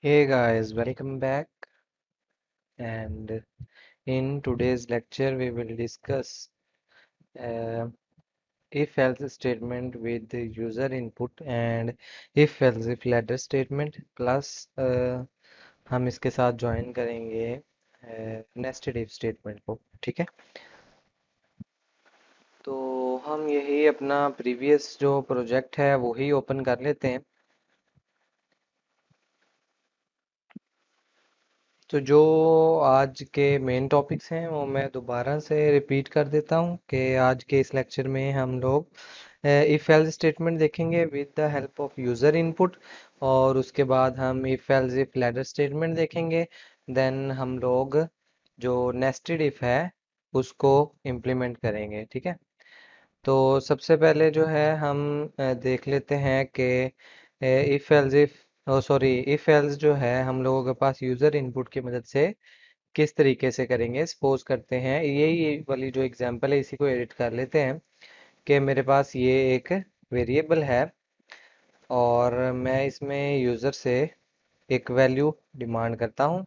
Hey guys, welcome back. And in today's lecture, we will discuss uh, if-else statement with the user input and if-else if ladder statement plus हम इसके साथ join करेंगे nested if statement को। ठीक है, तो हम यही अपना प्रीवियस जो प्रोजेक्ट है वही ओपन कर लेते हैं। तो जो आज के मेन टॉपिक्स हैं वो मैं दोबारा से रिपीट कर देता हूँ कि आज के इस लेक्चर में हम लोग इफ एल्स स्टेटमेंट देखेंगे with the help of user input, और उसके बाद हम if else if ladder statement देखेंगे। देन हम लोग जो नेस्टेड इफ है उसको इम्प्लीमेंट करेंगे। ठीक है, तो सबसे पहले जो है हम देख लेते हैं कि if else if sorry if else जो है हम लोगों के पास यूज़र इनपुट की मदद से किस तरीके से करेंगे। सपोज करते हैं ये वाली जो एग्जांपल है इसी को एडिट कर लेते हैं कि मेरे पास ये एक वेरिएबल है और मैं इसमें यूज़र से एक वैल्यू डिमांड करता हूँ।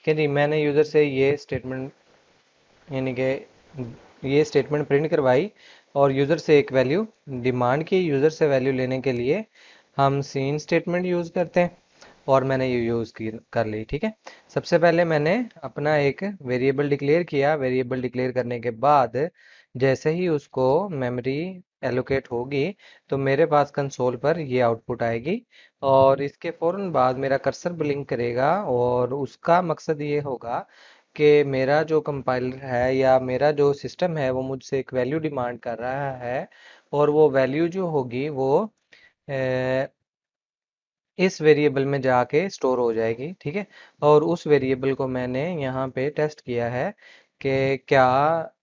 ठीक है जी, मैंने यूज़र से ये स्टेटमेंट यानी कि ये स्टेटमेंट प्रिंट करवाई और यूज़र से एक वैल्यू डिमांड की। यूज़र से वैल्यू लेने के लिए हम सीन स्टेटमेंट यूज़ करते हैं और मैंने ये यूज़ की कर ली। ठीक है, सबसे पहले मैंने अपना एक वेरिएबल डिक्लेयर किया। वेरिएबल डिक्लेयर करने के बाद जैसे ही उसको मेमोरी एलोकेट होगी तो मेरे पास कंसोल पर ये आउटपुट आएगी और इसके फ़ौरन बाद मेरा कर्सर ब्लिंक करेगा और उसका मकसद ये होगा कि मेरा जो कंपाइलर है या मेरा जो सिस्टम है वो मुझसे एक वैल्यू डिमांड कर रहा है और वो वैल्यू जो होगी वो इस वेरिएबल में जाके स्टोर हो जाएगी। ठीक है, और उस वेरिएबल को मैंने यहाँ पे टेस्ट किया है कि क्या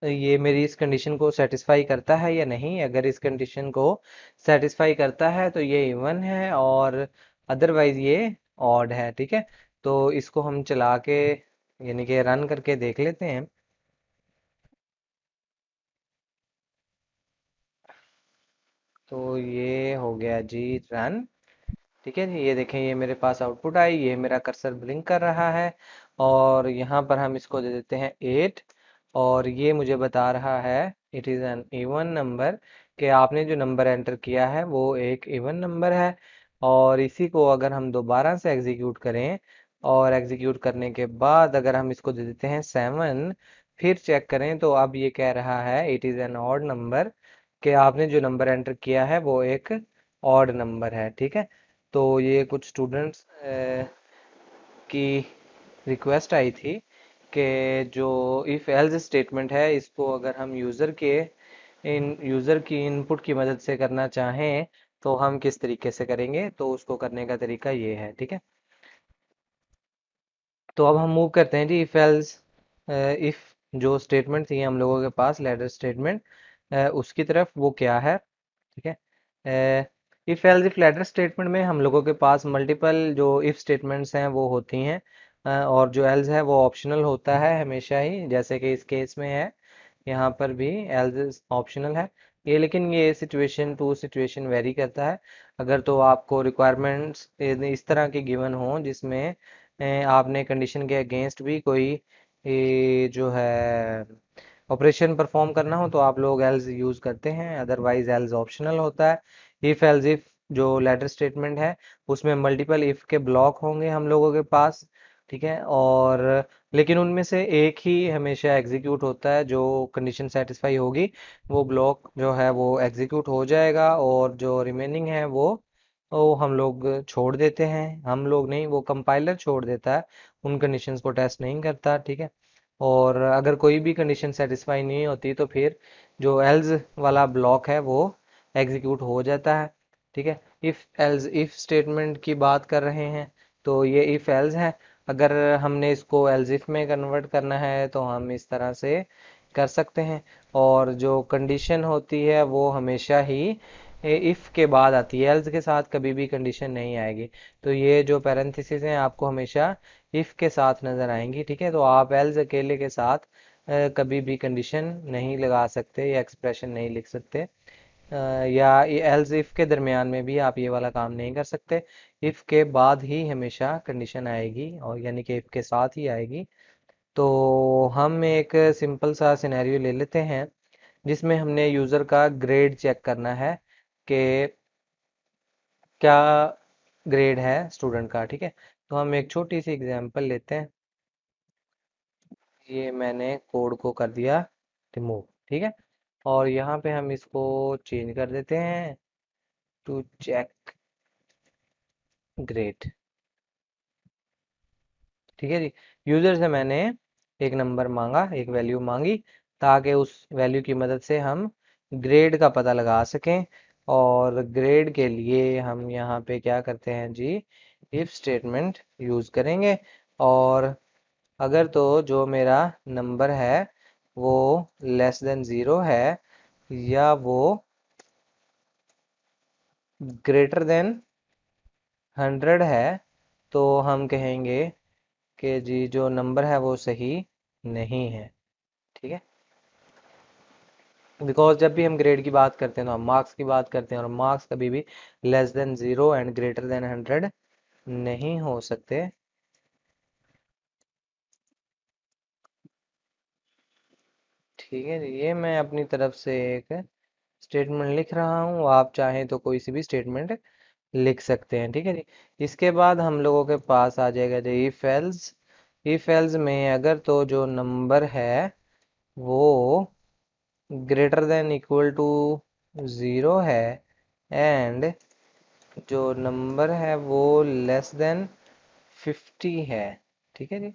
ये मेरी इस कंडीशन को सेटिस्फाई करता है या नहीं। अगर इस कंडीशन को सेटिस्फाई करता है तो ये इवन है और अदरवाइज ये ऑड है। ठीक है, तो इसको हम चला के यानी कि रन करके देख लेते हैं। तो ये हो गया जी रन। ठीक है जी, ये देखें ये मेरे पास आउटपुट आई, ये मेरा कर्सर ब्लिंक कर रहा है और यहाँ पर हम इसको दे देते हैं 8 और ये मुझे बता रहा है it is an even number, कि आपने जो नंबर एंटर किया है वो एक इवन नंबर है। और इसी को अगर हम दोबारा से एग्जीक्यूट करें और एग्जीक्यूट करने के बाद अगर हम इसको दे देते हैं 7 फिर चेक करें तो अब ये कह रहा है it is an odd number, कि आपने जो नंबर एंटर किया है वो एक ऑड नंबर है। ठीक है, तो ये कुछ स्टूडेंट्स की रिक्वेस्ट आई थी कि जो इफ़ एल्स स्टेटमेंट है इसको अगर हम यूज़र की इनपुट की मदद से करना चाहें तो हम किस तरीके से करेंगे। तो उसको करने का तरीका ये है। ठीक है, तो अब हम मूव करते हैं जी इफ़ एल्स इफ़ जो स्टेटमेंट थी हम लोगों के पास लैडर स्टेटमेंट उसकी तरफ, वो क्या है। ठीक है, if else if ladder statement में हम लोगों के पास मल्टीपल जो इफ स्टेटमेंट्स हैं वो होती हैं और जो एल्स है वो ऑप्शनल होता है हमेशा ही, जैसे कि इस केस में है। यहाँ पर भी एल्स ऑप्शनल है ये, लेकिन ये सिचुएशन टू सिचुएशन वेरी करता है। अगर तो आपको रिक्वायरमेंट्स इस तरह की गिवन हो जिसमें आपने कंडीशन के अगेंस्ट भी कोई जो है ऑपरेशन परफॉर्म करना हो तो आप लोग एल्स यूज करते हैं, अदरवाइज एल्स ऑप्शनल होता है। इफ एल्स इफ जो लेटर स्टेटमेंट है उसमें मल्टीपल इफ के ब्लॉक होंगे हम लोगों के पास। ठीक है, और लेकिन उनमें से एक ही हमेशा एग्जीक्यूट होता है, जो कंडीशन सेटिस्फाई होगी वो ब्लॉक जो है वो एग्जीक्यूट हो जाएगा और जो रिमेनिंग है वो हम लोग छोड़ देते हैं। हम लोग नहीं, वो कंपाइलर छोड़ देता है, उन कंडीशंस को टेस्ट नहीं करता। ठीक है, और अगर कोई भी कंडीशन सेटिस्फाई नहीं होती तो फिर जो एल्स वाला ब्लॉक है वो एग्जीक्यूट हो जाता है। ठीक है, इफ एल्स इफ स्टेटमेंट की बात कर रहे हैं तो ये इफ एल्स है। अगर हमने इसको एल्स इफ में कन्वर्ट करना है तो हम इस तरह से कर सकते हैं। और जो कंडीशन होती है वो हमेशा ही इफ के बाद आती है, एल्स के साथ कभी भी कंडीशन नहीं आएगी। तो ये जो पैरेंथेसिस हैं आपको हमेशा इफ के साथ नजर आएंगी, ठीक है। तो आप एल्स अकेले के साथ कभी भी कंडीशन नहीं लगा सकते या एक्सप्रेशन नहीं लिख सकते। या एल्स इफ के दरमियान में भी आप ये वाला काम नहीं कर सकते। इफ के बाद ही हमेशा कंडीशन आएगी, और यानी कि इफ के साथ ही आएगी। तो हम एक सिंपल सा सिनेरियो ले लेते हैं जिसमें हमने यूज़र का ग्रेड चेक करना है कि क्या ग्रेड है स्टूडेंट का, ठीक है। तो हम एक छोटी सी एग्जांपल लेते हैं। ये मैंने कोड को कर दिया रिमूव, ठीक है। और यहाँ पे हम इसको चेंज कर देते हैं टू चेक ग्रेड, ठीक है जी। यूजर से मैंने एक नंबर मांगा, एक वैल्यू मांगी, ताकि उस वैल्यू की मदद से हम ग्रेड का पता लगा सकें। और ग्रेड के लिए हम यहाँ पे क्या करते हैं जी, इफ स्टेटमेंट यूज करेंगे। और अगर तो जो मेरा नंबर है वो लेस देन ज़ीरो है, या वो ग्रेटर देन 100 है, तो हम कहेंगे कि जी जो नंबर है वो सही नहीं है, ठीक है। बिकॉज जब भी हम ग्रेड की बात करते हैं तो हम मार्क्स की बात करते हैं, और मार्क्स कभी भी less than 0 and greater than 100 नहीं हो सकते। ठीक है जी, ये मैं अपनी तरफ से एक स्टेटमेंट लिख रहा हूँ, आप चाहें तो कोई सी भी स्टेटमेंट लिख सकते हैं, ठीक है जी। इसके बाद हम लोगों के पास आ जाएगा जी इफ एल्स। इफ एल्स में अगर तो जो नंबर है वो ग्रेटर देन इक्वल टू 0 है, एंड जो नंबर है वो लेस देन 50 है, ठीक है जी।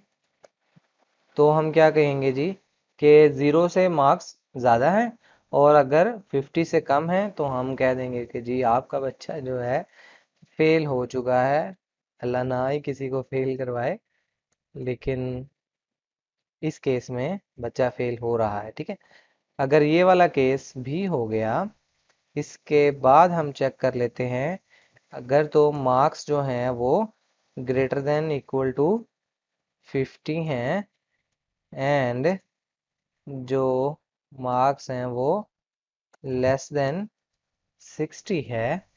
तो हम क्या कहेंगे जी कि 0 से मार्क्स ज़्यादा है, और अगर 50 से कम है तो हम कह देंगे कि जी आपका बच्चा जो है फेल हो चुका है। अल्लाह ना ही किसी को फेल करवाए, लेकिन इस केस में बच्चा फेल हो रहा है, ठीक है। अगर ये वाला केस भी हो गया, इसके बाद हम चेक कर लेते हैं। अगर तो मार्क्स जो हैं वो ग्रेटर देन इक्वल टू 50 हैं, एंड जो मार्क्स हैं वो लेस देन 60 है,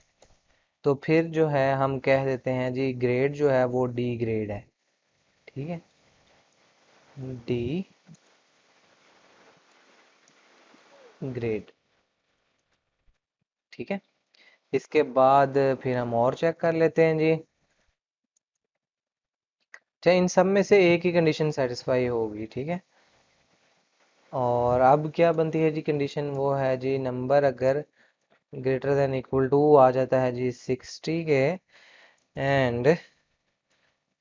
तो फिर जो है हम कह देते हैं जी ग्रेड जो है वो डी ग्रेड है, ठीक है। डी ग्रेड, ठीक है। इसके बाद फिर हम और चेक कर लेते हैं जी। चाहे इन सब में से एक ही कंडीशन सेटिस्फाई होगी, ठीक है। और अब क्या बनती है जी कंडीशन, वो है जी नंबर अगर ग्रेटर देन इक्वल टू आ जाता है जी 60 के, एंड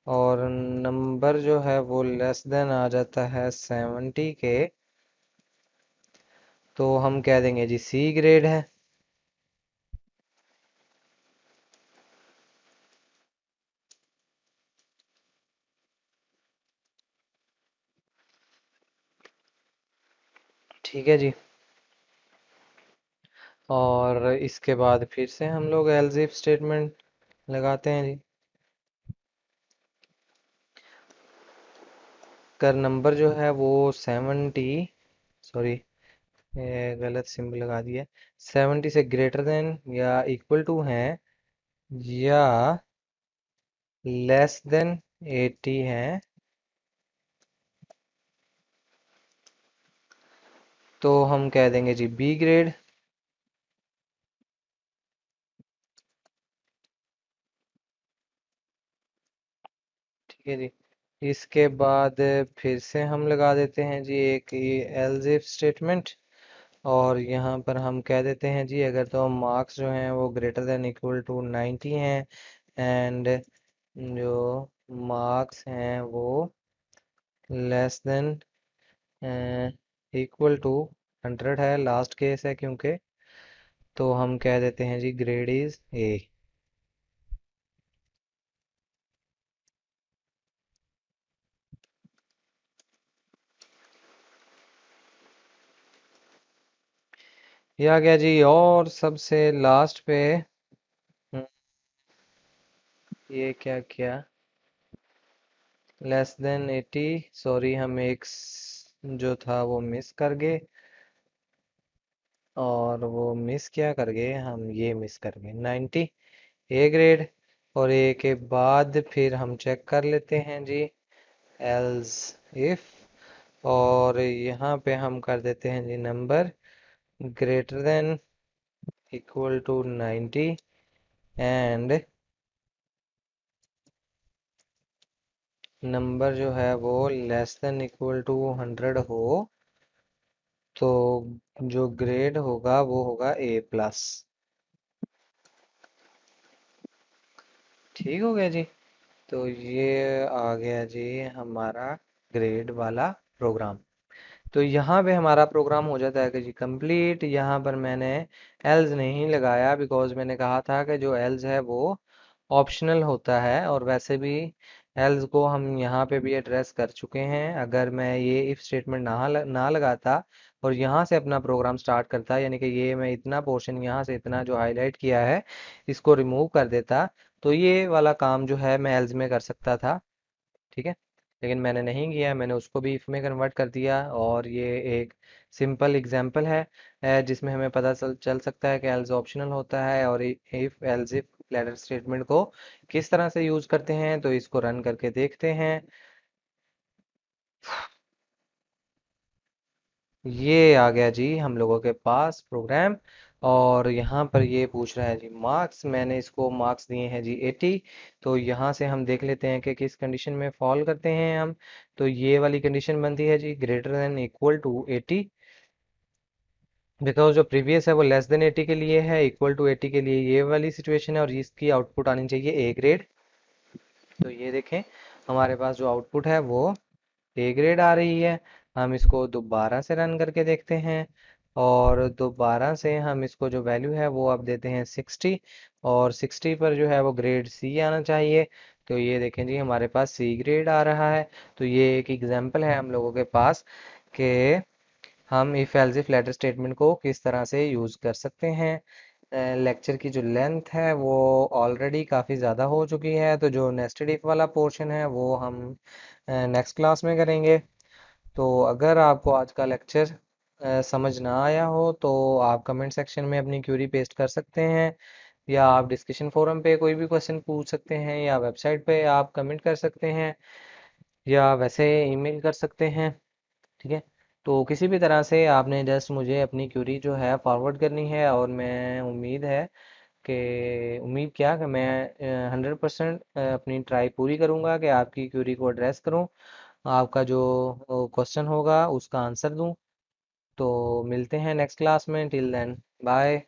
और नंबर जो है वो लेस देन आ जाता है 70 के, तो हम कह देंगे जी सी ग्रेड है। ठीक है जी। और इसके बाद फिर से हम लोग एल्स इफ स्टेटमेंट लगाते हैं जी। कर नंबर जो है वो 70, सॉरी ये गलत सिंबल लगा दिया, 70 से ग्रेटर देन या इक्वल टू है, या लेस देन 80 है, तो हम कह देंगे जी बी ग्रेड। ठीक है जी। इसके बाद फिर से हम लगा देते हैं जी एक ये एल्स इफ स्टेटमेंट, और यहाँ पर हम कह देते हैं जी अगर तो मार्क्स जो हैं वो ग्रेटर देन इक्वल टू 90 हैं, एंड जो मार्क्स हैं वो लेस देन इक्वल टू 100 है, लास्ट केस है क्योंकि, तो हम कह देते हैं जी ग्रेड इज ए। ये आ गया जी। और सबसे लास्ट पे हम्म, ये क्या किया, लेस देन 80, सॉरी हम एक जो था वो मिस कर गए, और वो मिस क्या कर गए, हम ये मिस कर गए 90, ए ग्रेड। और ए के बाद फिर हम चेक कर लेते हैं जी, एल्स इफ, और यहाँ पे हम कर देते हैं G number greater than equal to 90 and number जो है वो लेस देन इक्वल टू 100 हो, तो जो ग्रेड होगा वो होगा ए प्लस। ठीक हो गया जी। तो ये आ गया जी हमारा ग्रेड वाला प्रोग्राम। तो यहाँ पे हमारा प्रोग्राम हो जाता है कि जी कंप्लीट। यहाँ पर मैंने एल्स नहीं लगाया बिकॉज मैंने कहा था कि जो एल्स है वो ऑप्शनल होता है, और वैसे भी एल्स को हम यहाँ पे भी एड्रेस कर चुके हैं। अगर मैं ये इफ स्टेटमेंट ना लगाता और यहाँ से अपना प्रोग्राम स्टार्ट करता, यानी कि ये मैं इतना पोर्शन यहाँ से इतना जो हाईलाइट किया है इसको रिमूव कर देता, तो ये वाला काम जो है मैं एल्स में कर सकता था। ठीक है, लेकिन मैंने नहीं किया, मैंने उसको भी इफ में कन्वर्ट कर दिया। और ये एक सिंपल एग्जांपल है जिसमें हमें पता चल सकता है कि एल्स ऑप्शनल होता है, और if else if ladder statement को किस तरह से यूज करते हैं, तो इसको रन करके देखते हैं। ये आ गया जी हम लोगों के पास प्रोग्राम। और यहाँ पर ये पूछ रहा है जी मार्क्स, मैंने इसको मार्क्स दिए हैं जी 80। तो यहाँ से हम देख लेते हैं कि किस कंडीशन में फॉल करते हैं हम। तो ये वाली कंडीशन बनती है G greater than equal to 80, because जो प्रीवियस है वो लेस देन 80 के लिए है, इक्वल टू 80 के लिए ये वाली सिचुएशन है, और इसकी आउटपुट आनी चाहिए ए ग्रेड। तो ये देखें हमारे पास जो आउटपुट है वो ए ग्रेड आ रही है। हम इसको दोबारा से रन करके देखते हैं, और दोबारा से हम इसको जो वैल्यू है वो अब देते हैं 60, और 60 पर जो है वो ग्रेड सी आना चाहिए। तो ये देखें जी हमारे पास सी ग्रेड आ रहा है। तो ये एक एग्जांपल है हम लोगों के पास कि हम if else if ladder statement को किस तरह से यूज़ कर सकते हैं। लेक्चर की जो लेंथ है वो ऑलरेडी काफ़ी ज़्यादा हो चुकी है, तो जो नेस्टेड इफ वाला पोर्शन है वो हम नेक्स्ट क्लास में करेंगे। तो अगर आपको आज का लेक्चर समझ ना आया हो तो आप कमेंट सेक्शन में अपनी क्यूरी पेस्ट कर सकते हैं, या आप डिस्कशन फोरम पे कोई भी क्वेश्चन पूछ सकते हैं, या वेबसाइट पे आप कमेंट कर सकते हैं, या वैसे ईमेल कर सकते हैं। ठीक है, तो किसी भी तरह से आपने जस्ट मुझे अपनी क्यूरी जो है फॉरवर्ड करनी है, और मैं उम्मीद है कि उम्मीद क्या कि मैं 100% अपनी ट्राई पूरी करूँगा कि आपकी क्यूरी को एड्रेस करूँ, आपका जो क्वेश्चन होगा उसका आंसर दूं। तो मिलते हैं नेक्स्ट क्लास में, टिल देन बाय।